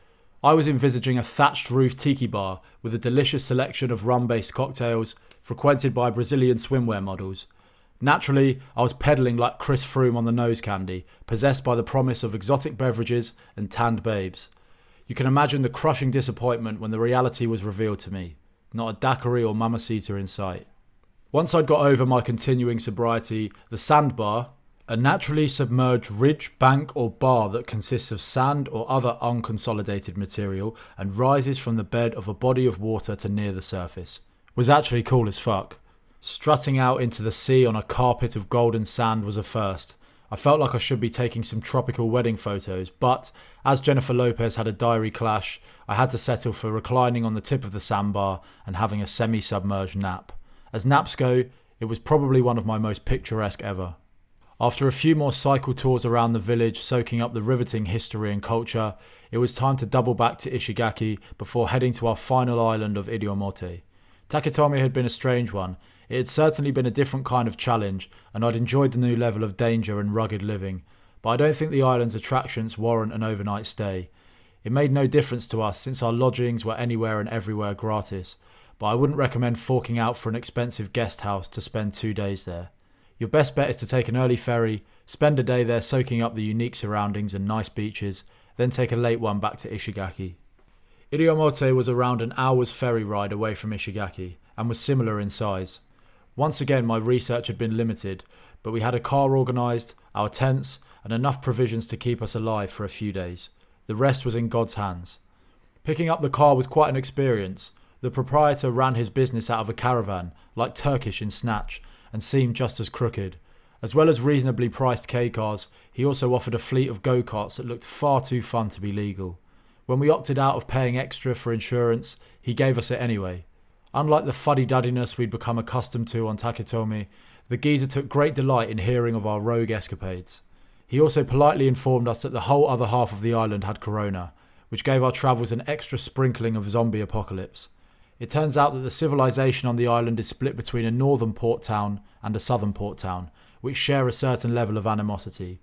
I was envisaging a thatched roof tiki bar with a delicious selection of rum-based cocktails frequented by Brazilian swimwear models. Naturally, I was pedalling like Chris Froome on the nose candy, possessed by the promise of exotic beverages and tanned babes. You can imagine the crushing disappointment when the reality was revealed to me. Not a daiquiri or mamacita in sight. Once I'd got over my continuing sobriety, the sandbar, a naturally submerged ridge, bank or bar that consists of sand or other unconsolidated material and rises from the bed of a body of water to near the surface, was actually cool as fuck. Strutting out into the sea on a carpet of golden sand was a first. I felt like I should be taking some tropical wedding photos, but as Jennifer Lopez had a diary clash, I had to settle for reclining on the tip of the sandbar and having a semi-submerged nap. As naps go, it was probably one of my most picturesque ever. After a few more cycle tours around the village soaking up the riveting history and culture, it was time to double back to Ishigaki before heading to our final island of Iriomote. Taketomi had been a strange one. It had certainly been a different kind of challenge, and I'd enjoyed the new level of danger and rugged living, but I don't think the island's attractions warrant an overnight stay. It made no difference to us since our lodgings were anywhere and everywhere gratis, but I wouldn't recommend forking out for an expensive guest house to spend 2 days there. Your best bet is to take an early ferry, spend a day there soaking up the unique surroundings and nice beaches, then take a late one back to Ishigaki. Iriomote was around an hour's ferry ride away from Ishigaki, and was similar in size. Once again, my research had been limited, but we had a car organised, our tents, and enough provisions to keep us alive for a few days. The rest was in God's hands. Picking up the car was quite an experience. The proprietor ran his business out of a caravan, like Turkish in snatch, and seemed just as crooked. As well as reasonably priced K-cars, he also offered a fleet of go-karts that looked far too fun to be legal. When we opted out of paying extra for insurance, he gave us it anyway. Unlike the fuddy-duddiness we'd become accustomed to on Taketomi, the geezer took great delight in hearing of our rogue escapades. He also politely informed us that the whole other half of the island had corona, which gave our travels an extra sprinkling of zombie apocalypse. It turns out that the civilization on the island is split between a northern port town and a southern port town, which share a certain level of animosity.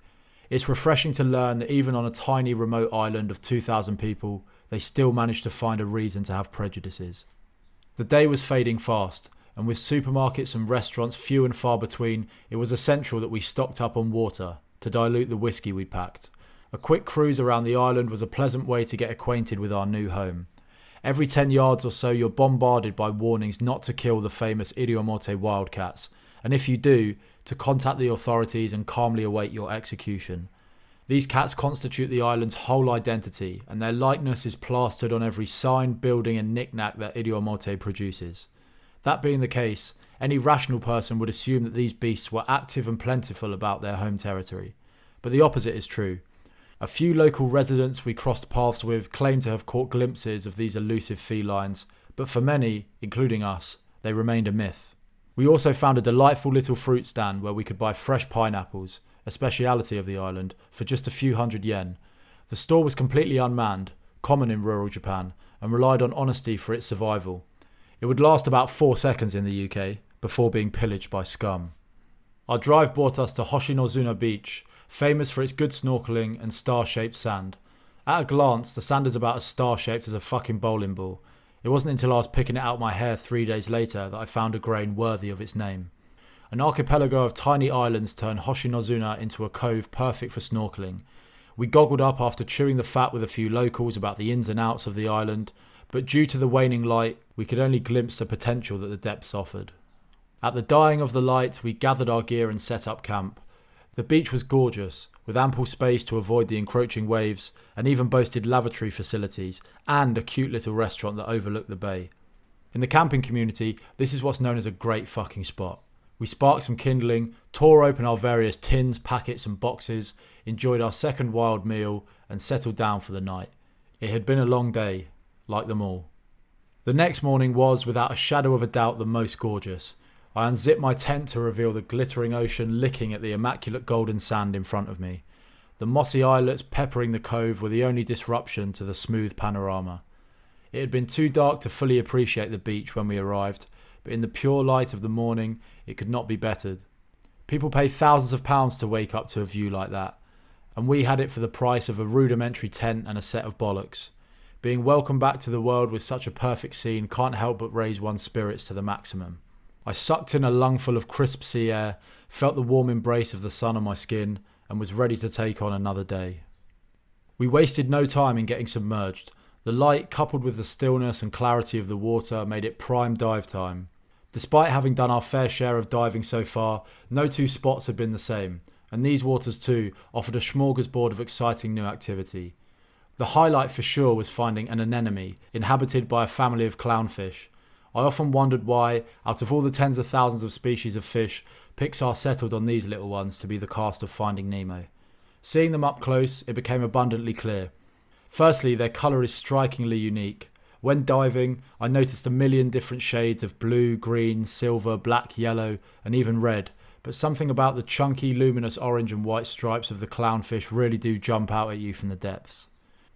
It's refreshing to learn that even on a tiny remote island of 2,000 people, they still manage to find a reason to have prejudices. The day was fading fast, and with supermarkets and restaurants few and far between, it was essential that we stocked up on water to dilute the whiskey we'd packed. A quick cruise around the island was a pleasant way to get acquainted with our new home. Every 10 yards or so you're bombarded by warnings not to kill the famous Iriomote wildcats, and if you do, to contact the authorities and calmly await your execution. These cats constitute the island's whole identity, and their likeness is plastered on every sign, building and knick-knack that Iriomote produces. That being the case, any rational person would assume that these beasts were active and plentiful about their home territory. But the opposite is true. A few local residents we crossed paths with claim to have caught glimpses of these elusive felines, but for many, including us, they remained a myth. We also found a delightful little fruit stand where we could buy fresh pineapples, a speciality of the island, for just a few hundred yen. The store was completely unmanned, common in rural Japan, and relied on honesty for its survival. It would last about 4 seconds in the UK, before being pillaged by scum. Our drive brought us to Hoshinozuna Beach, famous for its good snorkeling and star-shaped sand. At a glance, the sand is about as star-shaped as a fucking bowling ball. It wasn't until I was picking it out my hair 3 days later that I found a grain worthy of its name. An archipelago of tiny islands turned Hoshinozuna into a cove perfect for snorkeling. We goggled up after chewing the fat with a few locals about the ins and outs of the island, but due to the waning light, we could only glimpse the potential that the depths offered. At the dying of the light, we gathered our gear and set up camp. The beach was gorgeous, with ample space to avoid the encroaching waves, and even boasted lavatory facilities and a cute little restaurant that overlooked the bay. In the camping community, this is what's known as a great fucking spot. We sparked some kindling, tore open our various tins, packets and boxes, enjoyed our second wild meal and settled down for the night. It had been a long day, like them all. The next morning was, without a shadow of a doubt, the most gorgeous. I unzipped my tent to reveal the glittering ocean licking at the immaculate golden sand in front of me. The mossy islets peppering the cove were the only disruption to the smooth panorama. It had been too dark to fully appreciate the beach when we arrived, but in the pure light of the morning, it could not be bettered. People pay thousands of pounds to wake up to a view like that, and we had it for the price of a rudimentary tent and a set of bollocks. Being welcomed back to the world with such a perfect scene can't help but raise one's spirits to the maximum. I sucked in a lungful of crisp sea air, felt the warm embrace of the sun on my skin, and was ready to take on another day. We wasted no time in getting submerged. The light, coupled with the stillness and clarity of the water, made it prime dive time. Despite having done our fair share of diving so far, no two spots had been the same, and these waters too offered a smorgasbord of exciting new activity. The highlight for sure was finding an anemone inhabited by a family of clownfish. I often wondered why, out of all the tens of thousands of species of fish, Pixar settled on these little ones to be the cast of Finding Nemo. Seeing them up close, it became abundantly clear. Firstly, their colour is strikingly unique. When diving, I noticed a million different shades of blue, green, silver, black, yellow, and even red, but something about the chunky, luminous orange and white stripes of the clownfish really do jump out at you from the depths.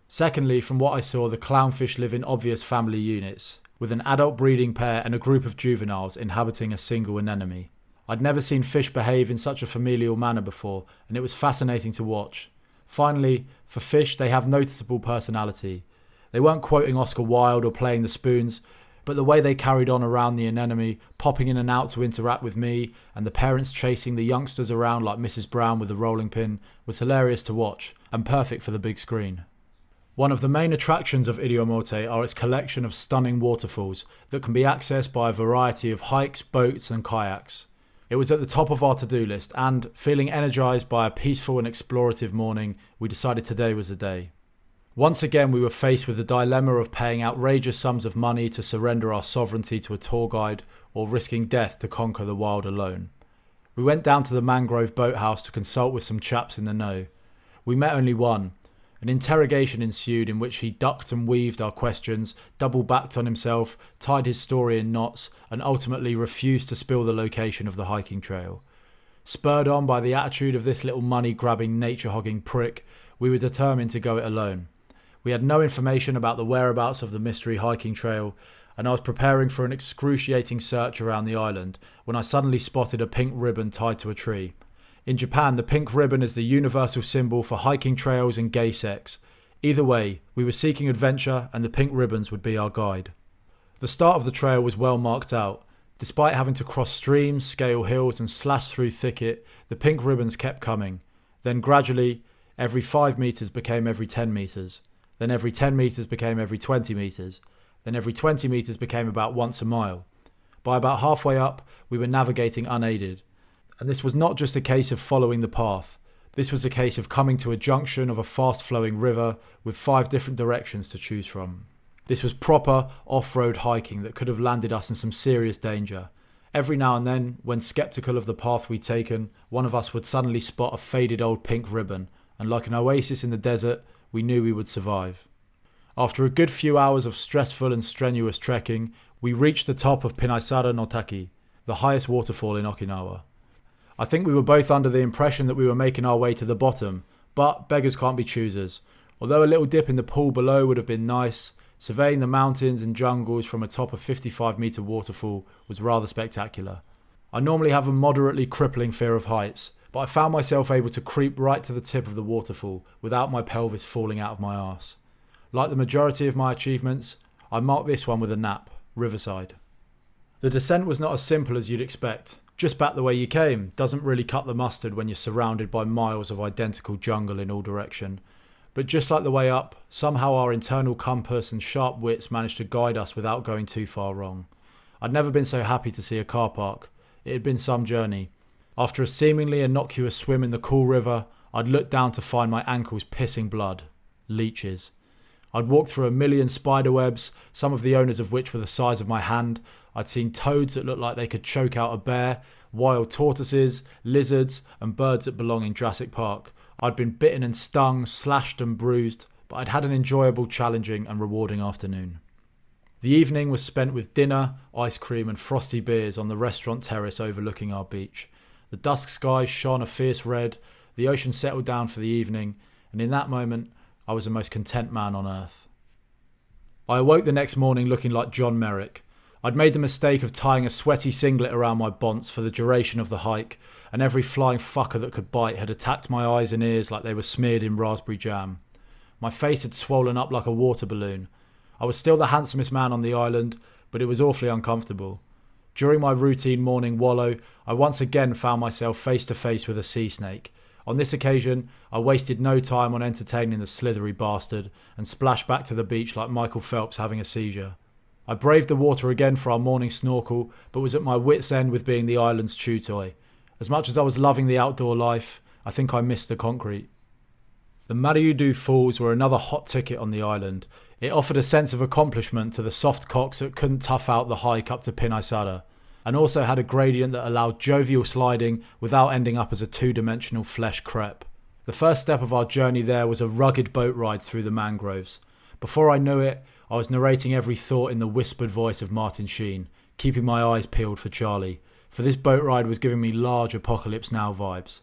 Secondly, from what I saw, the clownfish live in obvious family units, with an adult breeding pair and a group of juveniles inhabiting a single anemone. I'd never seen fish behave in such a familial manner before, and it was fascinating to watch. Finally, for fish, they have noticeable personality. They weren't quoting Oscar Wilde or playing the spoons, but the way they carried on around the anemone, popping in and out to interact with me, and the parents chasing the youngsters around like Mrs. Brown with a rolling pin, was hilarious to watch, and perfect for the big screen. One of the main attractions of Idiomorte are its collection of stunning waterfalls that can be accessed by a variety of hikes, boats and kayaks. It was at the top of our to-do list and, feeling energised by a peaceful and explorative morning, we decided today was the day. Once again we were faced with the dilemma of paying outrageous sums of money to surrender our sovereignty to a tour guide or risking death to conquer the wild alone. We went down to the mangrove boathouse to consult with some chaps in the know. We met only one. An interrogation ensued in which he ducked and weaved our questions, double-backed on himself, tied his story in knots, and ultimately refused to spill the location of the hiking trail. Spurred on by the attitude of this little money-grabbing, nature-hogging prick, we were determined to go it alone. We had no information about the whereabouts of the mystery hiking trail, and I was preparing for an excruciating search around the island when I suddenly spotted a pink ribbon tied to a tree. In Japan, the pink ribbon is the universal symbol for hiking trails and gay sex. Either way, we were seeking adventure and the pink ribbons would be our guide. The start of the trail was well marked out. Despite having to cross streams, scale hills and slash through thicket, the pink ribbons kept coming. Then gradually, every 5 metres became every 10 metres. Then every 10 metres became every 20 metres. Then every 20 metres became about once a mile. By about halfway up, we were navigating unaided. And this was not just a case of following the path. This was a case of coming to a junction of a fast-flowing river with 5 different directions to choose from. This was proper off-road hiking that could have landed us in some serious danger. Every now and then, when sceptical of the path we'd taken, one of us would suddenly spot a faded old pink ribbon, and like an oasis in the desert, we knew we would survive. After a good few hours of stressful and strenuous trekking, we reached the top of Pinaisara no Taki, the highest waterfall in Okinawa. I think we were both under the impression that we were making our way to the bottom, but beggars can't be choosers. Although a little dip in the pool below would have been nice, surveying the mountains and jungles from atop a 55-metre waterfall was rather spectacular. I normally have a moderately crippling fear of heights, but I found myself able to creep right to the tip of the waterfall without my pelvis falling out of my arse. Like the majority of my achievements, I marked this one with a nap, riverside. The descent was not as simple as you'd expect. Just back the way you came doesn't really cut the mustard when you're surrounded by miles of identical jungle in all direction. But just like the way up, somehow our internal compass and sharp wits managed to guide us without going too far wrong. I'd never been so happy to see a car park. It had been some journey. After a seemingly innocuous swim in the cool river, I'd looked down to find my ankles pissing blood. Leeches. I'd walked through a million spider webs, some of the owners of which were the size of my hand. I'd seen toads that looked like they could choke out a bear, wild tortoises, lizards, and birds that belong in Jurassic Park. I'd been bitten and stung, slashed and bruised, but I'd had an enjoyable, challenging and rewarding afternoon. The evening was spent with dinner, ice cream and frosty beers on the restaurant terrace overlooking our beach. The dusk sky shone a fierce red, the ocean settled down for the evening, and in that moment, I was the most content man on earth. I awoke the next morning looking like John Merrick. I'd made the mistake of tying a sweaty singlet around my bonce for the duration of the hike, and every flying fucker that could bite had attacked my eyes and ears like they were smeared in raspberry jam. My face had swollen up like a water balloon. I was still the handsomest man on the island, but it was awfully uncomfortable. During my routine morning wallow, I once again found myself face to face with a sea snake. On this occasion, I wasted no time on entertaining the slithery bastard and splashed back to the beach like Michael Phelps having a seizure. I braved the water again for our morning snorkel, but was at my wit's end with being the island's chew toy. As much as I was loving the outdoor life, I think I missed the concrete. The Mariudu Falls were another hot ticket on the island. It offered a sense of accomplishment to the soft cocks that couldn't tough out the hike up to Pinaisara, and also had a gradient that allowed jovial sliding without ending up as a two-dimensional flesh crepe. The first step of our journey there was a rugged boat ride through the mangroves. Before I knew it, I was narrating every thought in the whispered voice of Martin Sheen, keeping my eyes peeled for Charlie, for this boat ride was giving me large Apocalypse Now vibes.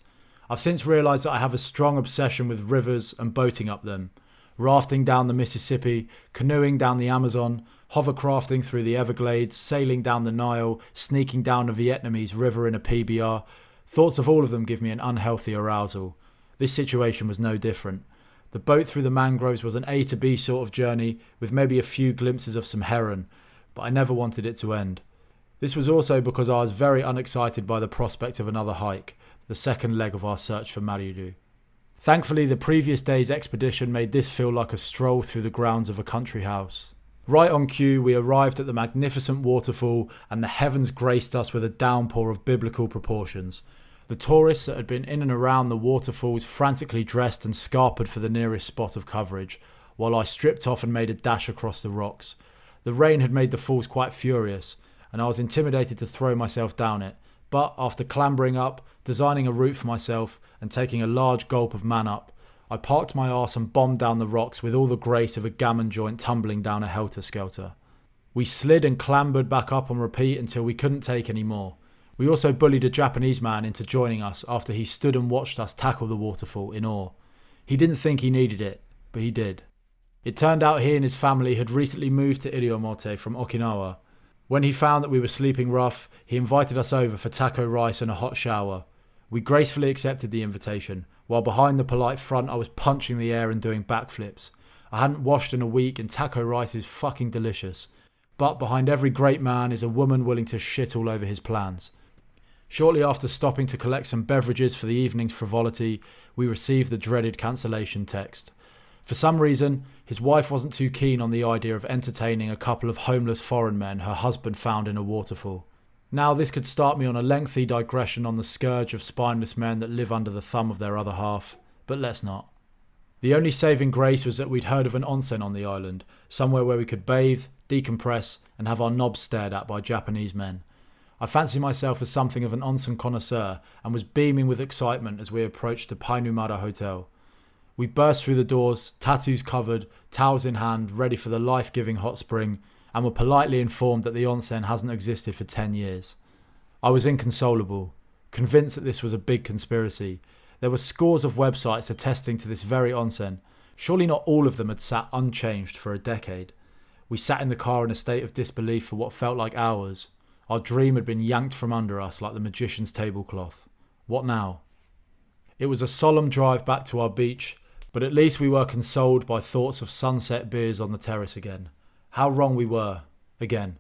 I've since realised that I have a strong obsession with rivers and boating up them. Rafting down the Mississippi, canoeing down the Amazon, hovercrafting through the Everglades, sailing down the Nile, sneaking down a Vietnamese river in a PBR. Thoughts of all of them give me an unhealthy arousal. This situation was no different. The boat through the mangroves was an A to B sort of journey with maybe a few glimpses of some heron, but I never wanted it to end. This was also because I was very unexcited by the prospect of another hike, the second leg of our search for Mariudu. Thankfully, the previous day's expedition made this feel like a stroll through the grounds of a country house. Right on cue, we arrived at the magnificent waterfall and the heavens graced us with a downpour of biblical proportions. The tourists that had been in and around the waterfalls frantically dressed and scarpered for the nearest spot of coverage, while I stripped off and made a dash across the rocks. The rain had made the falls quite furious, and I was intimidated to throw myself down it, but after clambering up, designing a route for myself, and taking a large gulp of man-up, I parked my arse and bombed down the rocks with all the grace of a gammon joint tumbling down a helter-skelter. We slid and clambered back up on repeat until we couldn't take any more. We also bullied a Japanese man into joining us after he stood and watched us tackle the waterfall in awe. He didn't think he needed it, but he did. It turned out he and his family had recently moved to Iriomote from Okinawa. When he found that we were sleeping rough, he invited us over for taco rice and a hot shower. We gracefully accepted the invitation, while behind the polite front I was punching the air and doing backflips. I hadn't washed in a week and taco rice is fucking delicious. But behind every great man is a woman willing to shit all over his plans. Shortly after stopping to collect some beverages for the evening's frivolity, we received the dreaded cancellation text. For some reason, his wife wasn't too keen on the idea of entertaining a couple of homeless foreign men her husband found in a waterfall. Now this could start me on a lengthy digression on the scourge of spineless men that live under the thumb of their other half, but let's not. The only saving grace was that we'd heard of an onsen on the island, somewhere where we could bathe, decompress, and have our knobs stared at by Japanese men. I fancy myself as something of an onsen connoisseur and was beaming with excitement as we approached the Painumara Hotel. We burst through the doors, tattoos covered, towels in hand, ready for the life-giving hot spring, and were politely informed that the onsen hasn't existed for 10 years. I was inconsolable, convinced that this was a big conspiracy. There were scores of websites attesting to this very onsen. Surely not all of them had sat unchanged for a decade. We sat in the car in a state of disbelief for what felt like hours. Our dream had been yanked from under us like the magician's tablecloth. What now? It was a solemn drive back to our beach, but at least we were consoled by thoughts of sunset beers on the terrace again. How wrong we were, again.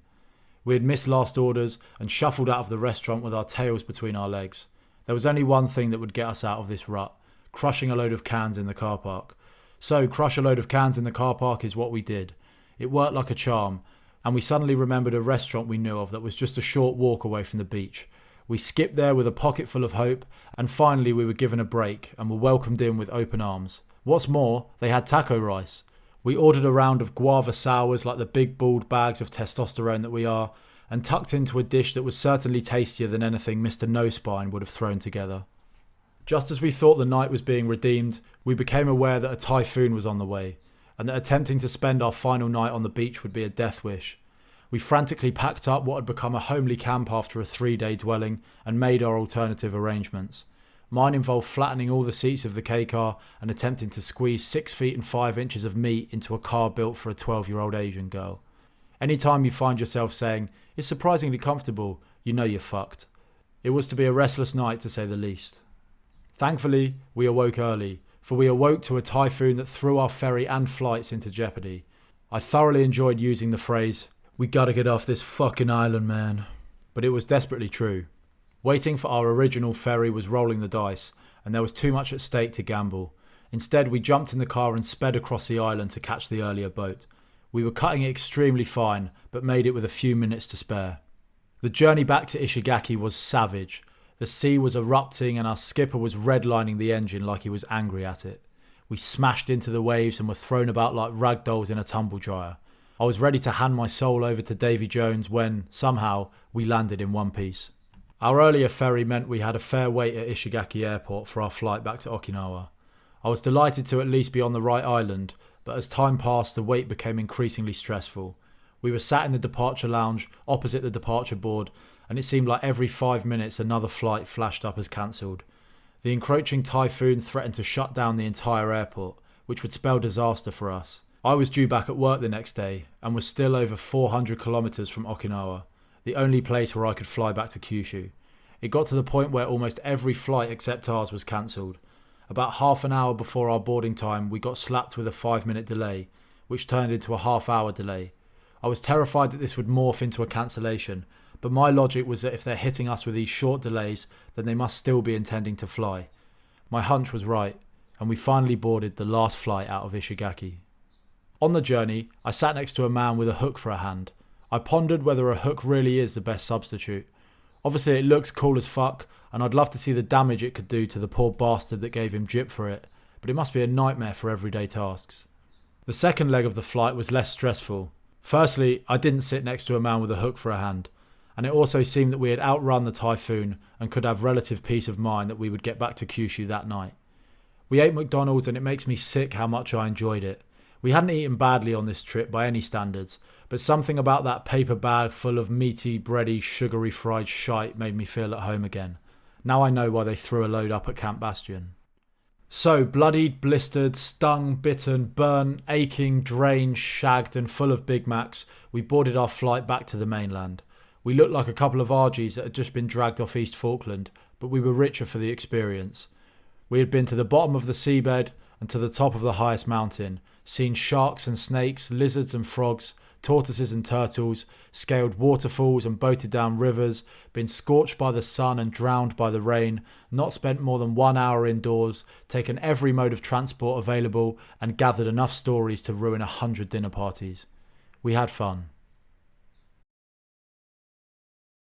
We had missed last orders and shuffled out of the restaurant with our tails between our legs. There was only one thing that would get us out of this rut, crushing a load of cans in the car park. So, crush a load of cans in the car park is what we did. It worked like a charm, and we suddenly remembered a restaurant we knew of that was just a short walk away from the beach. We skipped there with a pocket full of hope, and finally we were given a break and were welcomed in with open arms. What's more, they had taco rice. We ordered a round of guava sours like the big bald bags of testosterone that we are, and tucked into a dish that was certainly tastier than anything Mr. No Spine would have thrown together. Just as we thought the night was being redeemed, we became aware that a typhoon was on the way, and that attempting to spend our final night on the beach would be a death wish. We frantically packed up what had become a homely camp after a 3-day dwelling and made our alternative arrangements. Mine involved flattening all the seats of the K-car and attempting to squeeze 6 feet and 5 inches of meat into a car built for a 12-year-old Asian girl. Anytime you find yourself saying, "It's surprisingly comfortable," you know you're fucked. It was to be a restless night, to say the least. Thankfully, we awoke early, for we awoke to a typhoon that threw our ferry and flights into jeopardy. I thoroughly enjoyed using the phrase, "We gotta get off this fucking island, man." But it was desperately true. Waiting for our original ferry was rolling the dice, and there was too much at stake to gamble. Instead, we jumped in the car and sped across the island to catch the earlier boat. We were cutting it extremely fine, but made it with a few minutes to spare. The journey back to Ishigaki was savage. The sea was erupting and our skipper was redlining the engine like he was angry at it. We smashed into the waves and were thrown about like rag dolls in a tumble dryer. I was ready to hand my soul over to Davy Jones when, somehow, we landed in one piece. Our earlier ferry meant we had a fair wait at Ishigaki Airport for our flight back to Okinawa. I was delighted to at least be on the right island, but as time passed the wait became increasingly stressful. We were sat in the departure lounge opposite the departure board, and it seemed like every 5 minutes another flight flashed up as cancelled. The encroaching typhoon threatened to shut down the entire airport, which would spell disaster for us. I was due back at work the next day, and was still over 400 kilometres from Okinawa, the only place where I could fly back to Kyushu. It got to the point where almost every flight except ours was cancelled. About half an hour before our boarding time, we got slapped with a 5-minute delay, which turned into a half-hour delay. I was terrified that this would morph into a cancellation, but my logic was that if they're hitting us with these short delays, then they must still be intending to fly. My hunch was right, and we finally boarded the last flight out of Ishigaki. On the journey, I sat next to a man with a hook for a hand. I pondered whether a hook really is the best substitute. Obviously it looks cool as fuck, and I'd love to see the damage it could do to the poor bastard that gave him gyp for it, but it must be a nightmare for everyday tasks. The second leg of the flight was less stressful. Firstly, I didn't sit next to a man with a hook for a hand, and it also seemed that we had outrun the typhoon and could have relative peace of mind that we would get back to Kyushu that night. We ate McDonald's and it makes me sick how much I enjoyed it. We hadn't eaten badly on this trip by any standards, but something about that paper bag full of meaty, bready, sugary fried shite made me feel at home again. Now I know why they threw a load up at Camp Bastion. So, bloodied, blistered, stung, bitten, burnt, aching, drained, shagged and full of Big Macs, we boarded our flight back to the mainland. We looked like a couple of RGs that had just been dragged off East Falkland, but we were richer for the experience. We had been to the bottom of the seabed and to the top of the highest mountain, seen sharks and snakes, lizards and frogs, tortoises and turtles, scaled waterfalls and boated down rivers, been scorched by the sun and drowned by the rain, not spent more than 1 hour indoors, taken every mode of transport available and gathered enough stories to ruin 100 dinner parties. We had fun.